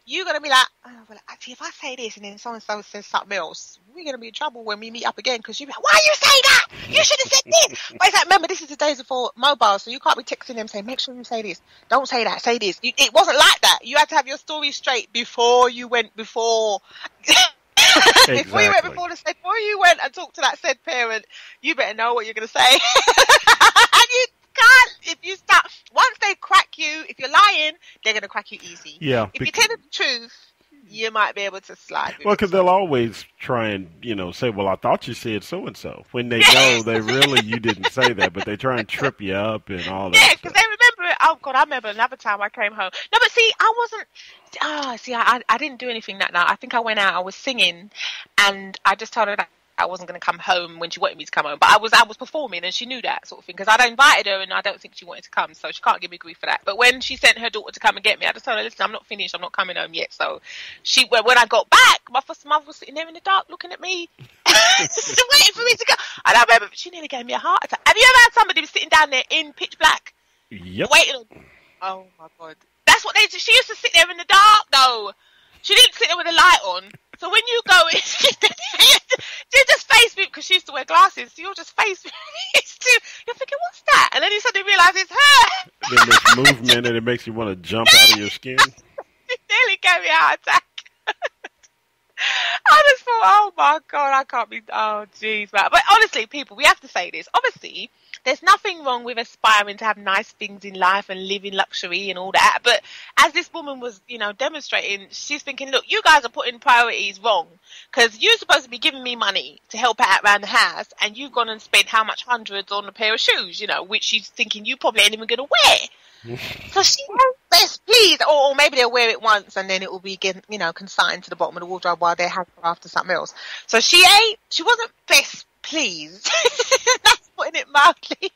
you're going to be like, oh, well, actually, if I say this and then so-and-so says something else, we're going to be in trouble when we meet up again, because you'll be like, why you say that? You should have said this. But it's like, remember, this is the days before mobile, so you can't be texting them saying, make sure you say this. Don't say that, say this. It wasn't like that. You had to have your story straight before you went before... Exactly. Before you went and talked to that said parent, you better know what you're going to say. And you can't, if you start, once they crack you, if you're lying, they're going to crack you easy. Yeah. If you tell the truth, you might be able to slide. Well, because they'll always try and, say, well, I thought you said so-and-so, when they know you didn't say that, but they try and trip you up and all that. Yeah, because they remember it. Oh, God, I remember another time I came home. No, but see, I wasn't, I didn't do anything that night. I think I went out, I was singing, and I just told her that I wasn't going to come home when she wanted me to come home. But I was performing, and she knew that sort of thing, because I'd invited her, and I don't think she wanted to come, so she can't give me grief for that. But when she sent her daughter to come and get me, I just told her, listen, I'm not finished, I'm not coming home yet. So when I got back, my first mother was sitting there in the dark looking at me, waiting for me to go. And I remember she nearly gave me a heart attack. Have you ever had somebody sitting down there in pitch black? Yep. Waiting on... Oh, my God. That's what they do. She used to sit there in the dark, though. She didn't sit there with a light on. So when you go in, you just face me, because she used to wear glasses, so you'll just face me. You're thinking, what's that? And then you suddenly realise it's her. Then there's movement, and it makes you want to jump out of your skin. She nearly gave me a heart attack. I just thought, oh my God, I can't be, oh jeez, man. But honestly, people, we have to say this. Obviously, there's nothing wrong with aspiring to have nice things in life and live in luxury and all that. But as this woman was, demonstrating, she's thinking, look, you guys are putting priorities wrong, because you're supposed to be giving me money to help out around the house, and you've gone and spent how much hundreds on a pair of shoes, which she's thinking you probably ain't even going to wear. So she was best pleased, or maybe they'll wear it once and then it will be consigned to the bottom of the wardrobe while they're happy after something else. So she wasn't best pleased. That's putting it mildly.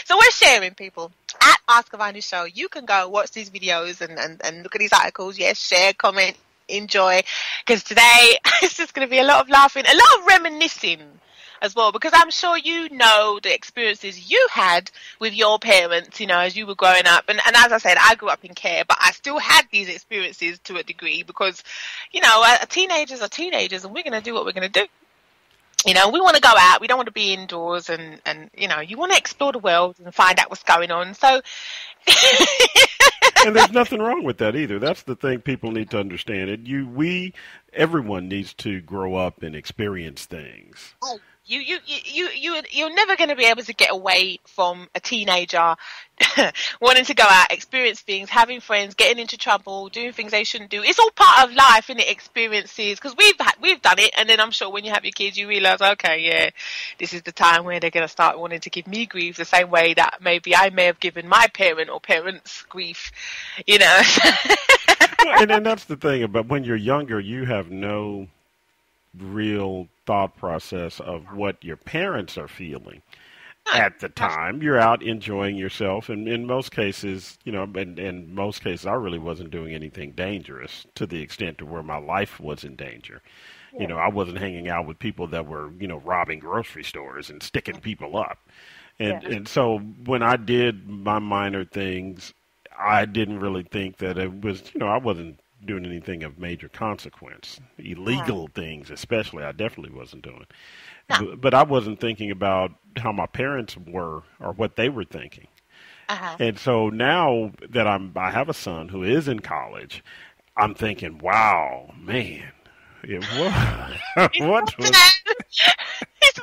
So we're sharing, people. At Ask-Avani-Show, you can go watch these videos and look at these articles. Yes, share, comment, enjoy. Because today it's just going to be a lot of laughing, a lot of reminiscing as well, because I'm sure the experiences you had with your parents, as you were growing up. And as I said, I grew up in care, but I still had these experiences to a degree, because, teenagers are teenagers, and we're going to do what we're going to do. We want to go out. We don't want to be indoors, and you want to explore the world and find out what's going on. So, and there's nothing wrong with that either. That's the thing people need to understand. Everyone needs to grow up and experience things. Oh. You're never going to be able to get away from a teenager wanting to go out, experience things, having friends, getting into trouble, doing things they shouldn't do. It's all part of life, isn't it? Experiences, because we've done it, and then I'm sure when you have your kids, you realise, okay, yeah, this is the time where they're going to start wanting to give me grief, the same way that maybe I may have given my parent or parents grief, Well, and that's the thing about when you're younger, you have no real thought process of what your parents are feeling at the time. You're out enjoying yourself, and in most cases, in most cases, I really wasn't doing anything dangerous to the extent to where my life was in danger. Yeah. I wasn't hanging out with people that were, robbing grocery stores and sticking people up. And so when I did my minor things, I didn't really think that it was, I wasn't doing anything of major consequence. Illegal things, especially, I definitely wasn't doing. No. But I wasn't thinking about how my parents were or what they were thinking. Uh-huh. And so now that I have a son who is in college, I'm thinking, wow, man. What was... It's my turn. It's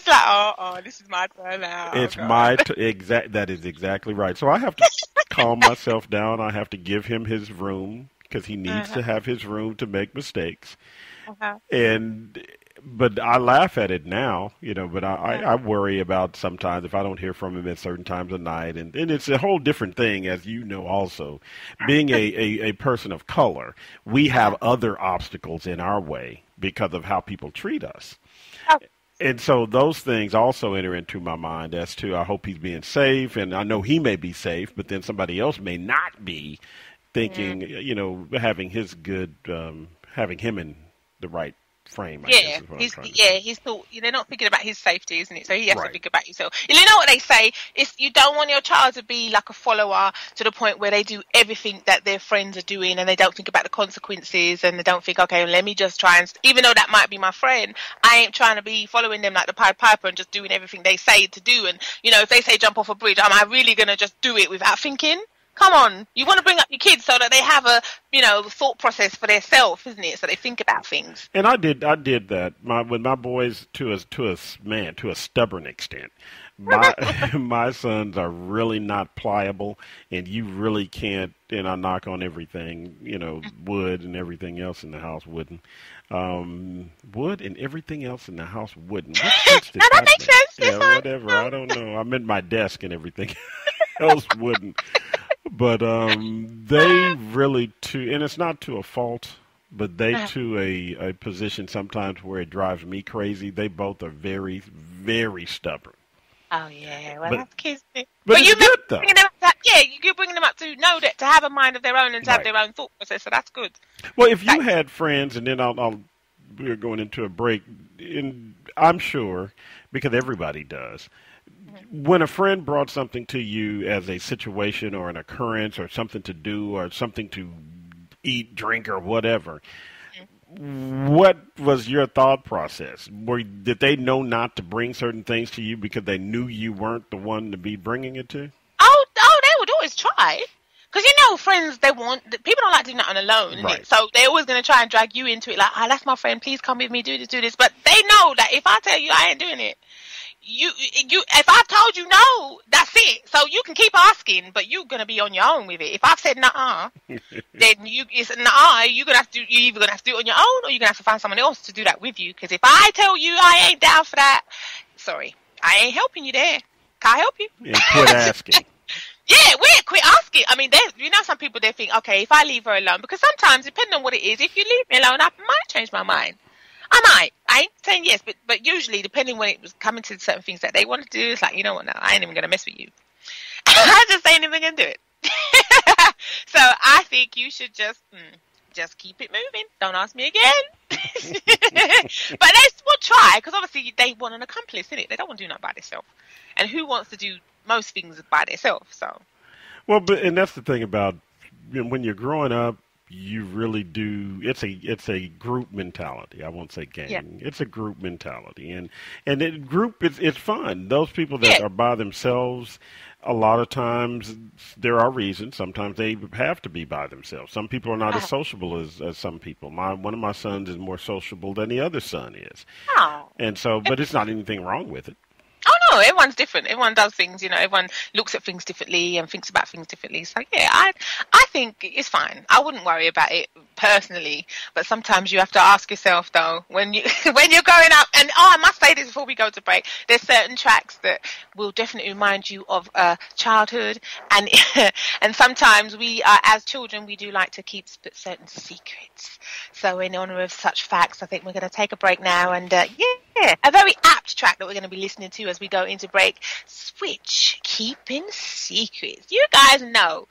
like, this is my turn now. It's that is exactly right. So I have to calm myself down. I have to give him his room, because he needs to have his room to make mistakes. But I laugh at it now, but I worry about sometimes if I don't hear from him at certain times of night. And it's a whole different thing, as you know, also. Being a person of color, we have other obstacles in our way because of how people treat us. And so those things also enter into my mind as to, I hope he's being safe, and I know he may be safe, but then somebody else may not be, thinking, having him in the right frame, I guess is what I'm trying to say. He's thought, they're not thinking about his safety, isn't it? So he has to Right. think about himself. You know what they say? It's, you don't want your child to be like a follower to the point where they do everything that their friends are doing and they don't think about the consequences and they don't think, okay, let me just try and, even though that might be my friend, I ain't trying to be following them like the Pied Piper and just doing everything they say to do. And, if they say jump off a bridge, am I really going to just do it without thinking? Come on, you want to bring up your kids so that they have a, thought process for themselves, isn't it? So they think about things. And I did that. With my boys to a stubborn extent. My sons are really not pliable, and you really can't. And I knock on everything, wood and everything else in the house wooden. Wood and everything else in the house wooden. What sense did that makes sense. Yeah, whatever. I don't know. I meant my desk and everything else wooden. But they really and it's not to a fault, but they to a position sometimes where it drives me crazy. They both are very, very stubborn. Oh yeah, well that's kids. But you good though. You're bringing them up to know that, to have a mind of their own and to have their own thought process. So that's good. Well, if you had friends, and then we're going into a break, and I'm sure because everybody does. When a friend brought something to you as a situation or an occurrence or something to do or something to eat, drink, or whatever, what was your thought process? Did they know not to bring certain things to you because they knew you weren't the one to be bringing it to? Oh, they would always try. Because, friends, people don't like doing that on alone, right. innit? So they're always going to try and drag you into it like, that's my friend, please come with me, do this. But they know that if I tell you I ain't doing it, if I've told you no, that's it. So you can keep asking, but you're gonna be on your own with it. If I've said nah, then it's nah. You're either gonna have to do it on your own, or you're gonna have to find someone else to do that with you. Because if I tell you I ain't down for that, sorry, I ain't helping you there. Can't help you. And quit asking. Yeah, quit asking. I mean, some people, they think, okay, if I leave her alone, because sometimes, depending on what it is, if you leave me alone, I might change my mind. I might. I ain't saying yes, but usually, depending when it was coming to certain things that they want to do, it's like, you know what, no, I ain't even going to mess with you. I just ain't even going to do it. So I think you should just keep it moving. Don't ask me again. But they will try, because obviously they want an accomplice, innit? They don't want to do nothing by themselves. And who wants to do most things by themselves? So. Well, and that's the thing about when you're growing up, you really do. It's a group mentality. I won't say gang. Yeah. It's a group mentality, and it's fun. Those people that are by themselves, a lot of times there are reasons. Sometimes they have to be by themselves. Some people are not as sociable as some people. One of my sons is more sociable than the other son is, and so. But it's not anything wrong with it. Oh no, everyone's different. Everyone does things, everyone looks at things differently and thinks about things differently. So yeah, I think it's fine. I wouldn't worry about it personally, but sometimes you have to ask yourself though, when you're growing up, and I must say this before we go to break, there's certain tracks that will definitely remind you of childhood, and and sometimes we as children, we do like to keep certain secrets. So in honor of such facts, I think we're going to take a break now, and a very apt track that we're going to be listening to as we go into break. Switch, keeping secrets. You guys know.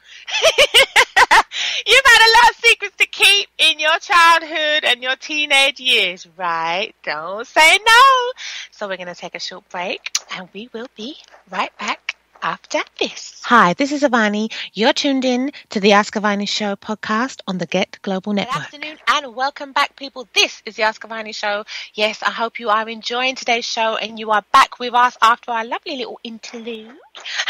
You've had a lot of secrets to keep in your childhood and your teenage years, right? Don't say no. So we're going to take a short break, and we will be right back after this. Hi, this is Avani. You're tuned in to the Ask-Avani-Show podcast on the Get Global Network. Good afternoon and welcome back, people. This is the Ask-Avani Show. Yes, I hope you are enjoying today's show and you are back with us after our lovely little interlude.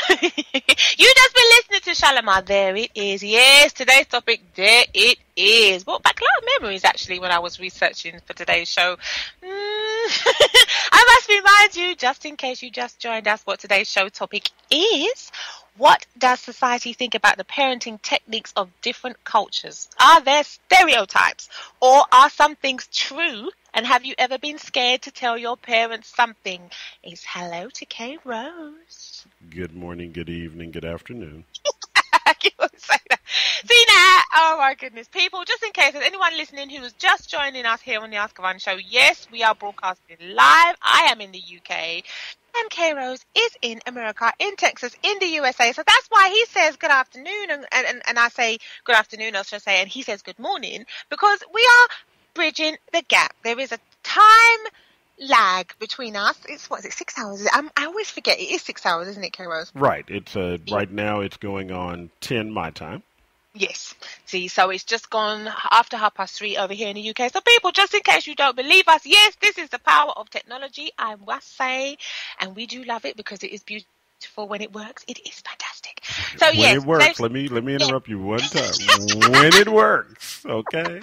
You just been listening to Shalimar. There it is. Yes, today's topic, there it is. Brought back a lot of memories, actually, when I was researching for today's show. I must remind you, just in case you just joined us, what today's show topic is. What does society think about the parenting techniques of different cultures? Are there stereotypes, or are some things true? And have you ever been scared to tell your parents something? Is hello to Kay Rose. Good morning, good evening, good afternoon. You won't say that. See now, oh my goodness. People, just in case there's anyone listening who is just joining us here on the Ask-Avani Show, yes, we are broadcasting live. I am in the UK. And Kay Rose is in America, in Texas, in the USA. So that's why he says good afternoon, and I say good afternoon, I should say, and he says good morning, because we are bridging the gap. There is a time lag between us. It's, what is it, 6 hours? I always forget. It is 6 hours, isn't it, K-Rose? Right. It's right now it's going on 10 my time. Yes. See, so it's just gone after 3:30 over here in the UK. So people, just in case you don't believe us, yes, this is the power of technology, I must say. And we do love it because it is beautiful when it works. It is fantastic. So when yes. It works. Let me interrupt you one time. When it works, okay?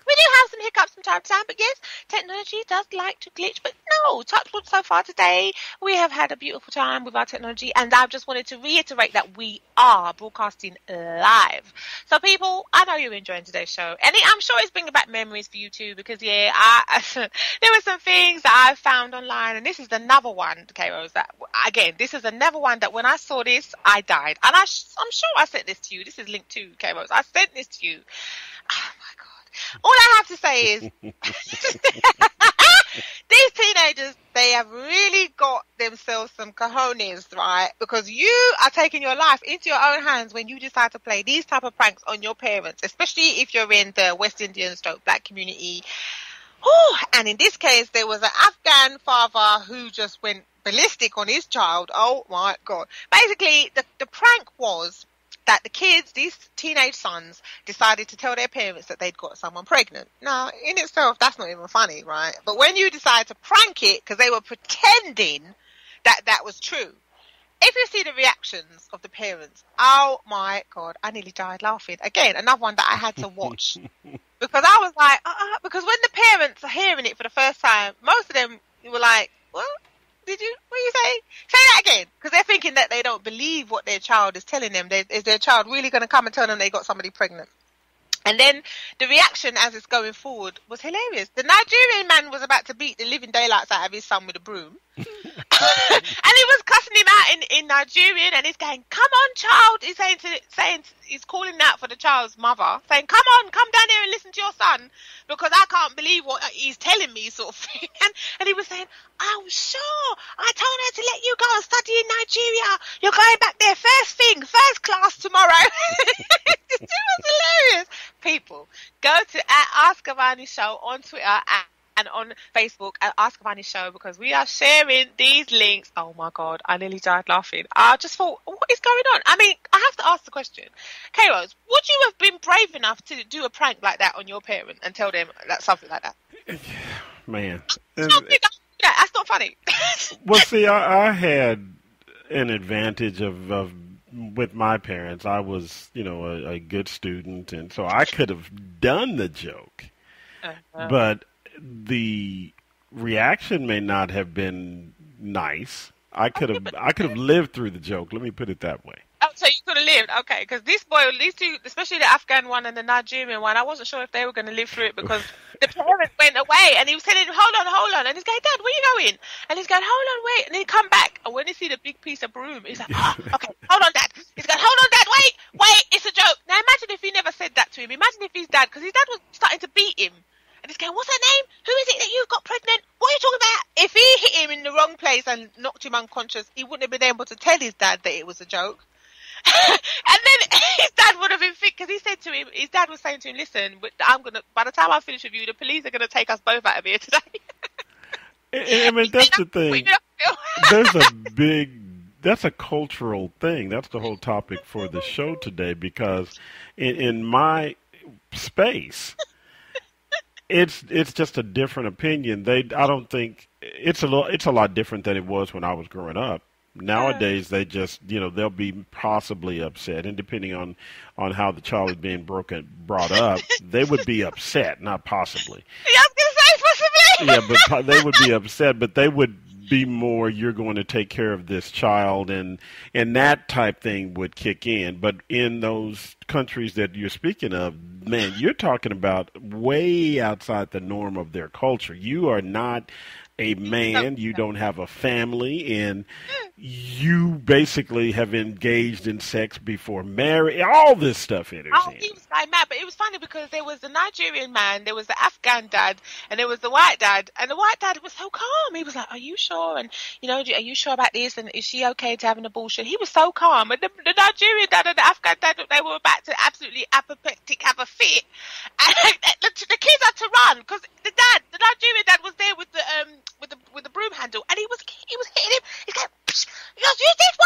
We do have some hiccups from time to time, but yes, technology does like to glitch. But no, touch wood, so far today, we have had a beautiful time with our technology. And I just wanted to reiterate that we are broadcasting live. So people, I know you're enjoying today's show. And I'm sure it's bringing back memories for you too, because there were some things that I found online. And this is another one, K-Rose, that, again, this is another one that when I saw this, I died. And I'm sure I sent this to you. This is linked to K-Rose. I sent this to you. Oh, my God. All I have to say is these teenagers, they have really got themselves some cojones, right? Because you are taking your life into your own hands when you decide to play these type of pranks on your parents, especially if you're in the West Indian / black community. And in this case, there was an Afghan father who just went ballistic on his child. Oh, my God. Basically, the prank was that the kids, these teenage sons, decided to tell their parents that they'd got someone pregnant. Now, in itself, that's not even funny, right? But when you decide to prank it, because they were pretending that that was true, if you see the reactions of the parents, oh my God, I nearly died laughing. Again, another one that I had to watch. Because I was like, because when the parents are hearing it for the first time, most of them were like, what? What are you saying? Say that again. Because they're thinking that they don't believe what their child is telling them. Is their child really going to come and tell them they got somebody pregnant? And then the reaction as it's going forward was hilarious. The Nigerian man was about to beat the living daylights out of his son with a broom. And he was cussing him out in Nigerian, and he's going, come on, child. He's saying he's calling out for the child's mother, saying, come down here and listen to your son, because I can't believe what he's telling me, sort of thing. And he was saying, oh, sure, I told her to let you go and study in Nigeria. You're going back there first class tomorrow. It was hilarious. People, go to @ask-avani-show on Twitter and on Facebook at Ask Avani Show, because we are sharing these links. Oh my God, I nearly died laughing. I just thought, what is going on? I mean, I have to ask the question. K-Rose, would you have been brave enough to do a prank like that on your parent and tell them that something like that? Man. That's not funny. Well, see, I had an advantage of with my parents. I was, a good student, and so I could have done the joke. But the reaction may not have been nice. I could have lived through the joke. Let me put it that way. Oh, so you could have lived, okay? Because these two, especially the Afghan one and the Nigerian one, I wasn't sure if they were going to live through it, because the parents went away, and he was telling him, hold on, and he's going, Dad, where you going? And he's going, hold on, wait, and he come back, and when he see the big piece of broom, he's like, okay, hold on, Dad. He's going, hold on, Dad, wait, it's a joke. Now imagine if he never said that to him. Imagine if his dad, because his dad was starting to beat him. And he's going, what's her name? Who is it that you've got pregnant? What are you talking about? If he hit him in the wrong place and knocked him unconscious, he wouldn't have been able to tell his dad that it was a joke. And then his dad would have been fit, because he said to him, his dad was saying to him, listen, by the time I finish with you, the police are going to take us both out of here today. I mean, that's the thing. That's a cultural thing. That's the whole topic for the show today, because in my space, it's just a different opinion. I don't think it's a lot different than it was when I was growing up. Nowadays, they just, they'll be possibly upset, and depending on how the child is being brought up, they would be upset, not possibly. Yeah, I was going to say possibly. Yeah, but they would be upset, but they would be more, you're going to take care of this child, and that type thing would kick in. But in those countries that you're speaking of, man, you're talking about way outside the norm of their culture. You are not a man, you don't have a family, and you basically have engaged in sex before marriage. All this stuff enters in. He was like mad, but it was funny because there was the Nigerian man, there was the Afghan dad, and there was the white dad, and the white dad was so calm. He was like, are you sure? And, are you sure about this? And is she okay to have an abortion? He was so calm. And the Nigerian dad and the Afghan dad, they were about to absolutely apoplectic, have a fit. the kids had to run because the Nigerian dad was there with the broom handle, and he was hitting him. He goes, "You did